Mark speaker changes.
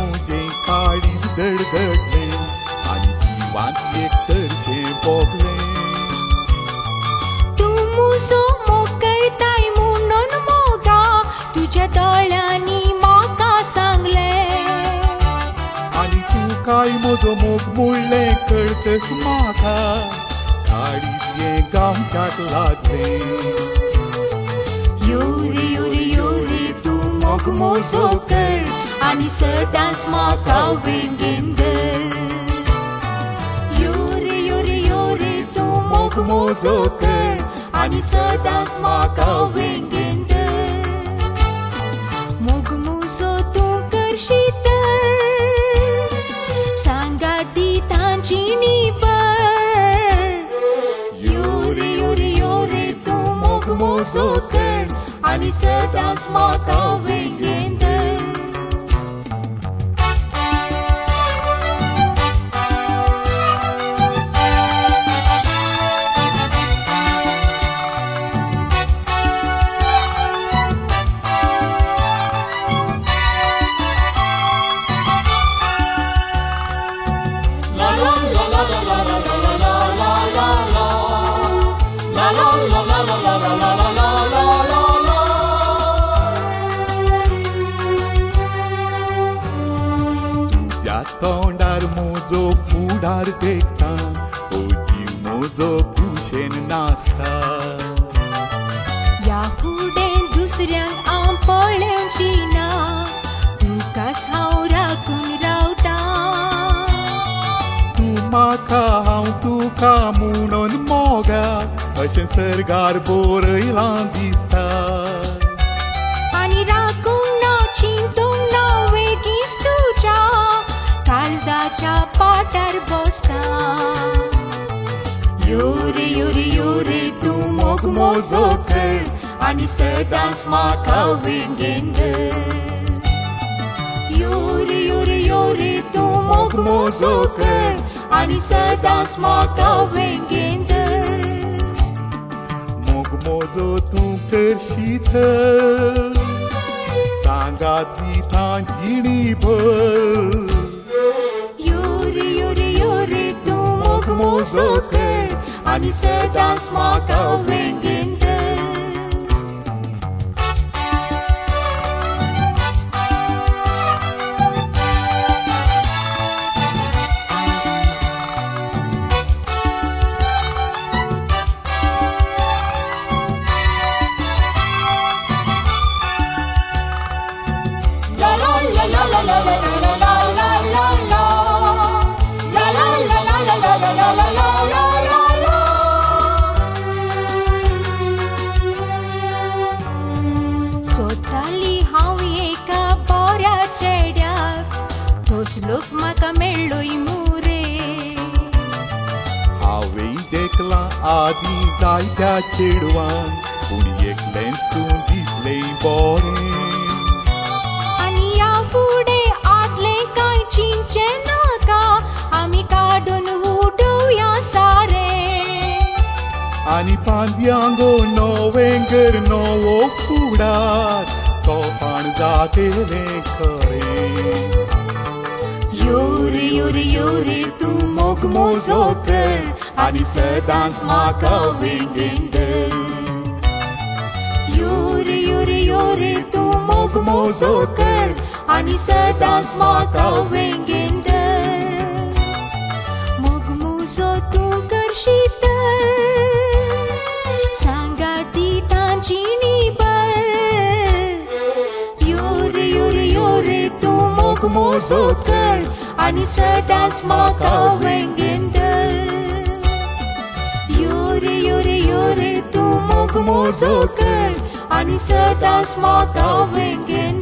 Speaker 1: मुझे काळीज दडदडले आणि जीवात एकतर्फे भोगले.
Speaker 2: तू मुसो मोकळताय म्हणून मोगा तुझ्या दोळ्यांनी म्हाका सांगले.
Speaker 1: आणि तू काय म्हजो मोग मोडले कळतस म्हाका काळीज हे गांवच्याक लागले.
Speaker 2: योरे योरे योरे तू मोग मोजो कर आणि सदांच म्हाका वेंगेन धर. योरे योरे योरे तू मोग मोजो कर आणि सदांच म्हाका वेंगेन धर. मोग मोजो तू करशी तर सांगात दिता जिणीभर. योरे योरे योरे तू मोग मोजो कर आणि सदांच म्हाका वेंगेन धर.
Speaker 1: तुझ्या तोंडार म्हजो फुडार देखता हो जीव म्हजो कुशेन नासता.
Speaker 2: या फुडें दुसऱ्यांक हांव पळोवची ना तुकाच हांव राखून रावता.
Speaker 1: तू म्हाका हांव तुका म्हणून मोगा अशें सरगार बरयलां दिसता.
Speaker 2: आनी राखूंक ना चिंतूंक ना वेगीच तुज्या काळजाच्या पाटार बसता. योरे योरे योरे तू मोग मोजो कर आणि सदांच म्हाका वेंगेन धर. योरे योरे योरे तू मोग मोजो कर आणि सदांच म्हाका वेंगेन धर.
Speaker 1: मोग मोजो तू करशी तर सांगात दिता जिणीभर.
Speaker 2: योरे योरे योरे तू मोग मोजो कर आणि सदांच म्हाका वेंगेन धर. सोदताली हांव एका बऱ्या चेड्याक तसलोच म्हाका मेळ्ळोय मुरे.
Speaker 1: हांवें देखलां आदी जायत्या चेडवान पूण एकलेंच तूं दिसलें बरें.
Speaker 2: आनी ह्या फुडें आदलें कांय चिंतचें नाका आमी काडून उडोवया सारें.
Speaker 1: आनी पांद्यांगो नवें घर नवो फुडार सोपान जातेलें खरें.
Speaker 2: योरे योरे योरे तू मोग मोजो कर आणि सदांच म्हाका वेंगेन धर. योरे योरे योरे तू मोग मोजो कर आणि सदांच म्हाका वेंगेन धर. मोग मोजो तू करशी तर सांगात दिता जिणीभर. योरे योरे योरे तू मोग मोजो कर आणि सदांच म्हाका वेंगेन धर. योरे योरे योरे तू मोग मोजो कर आणि सदांच म्हाका वेंगेन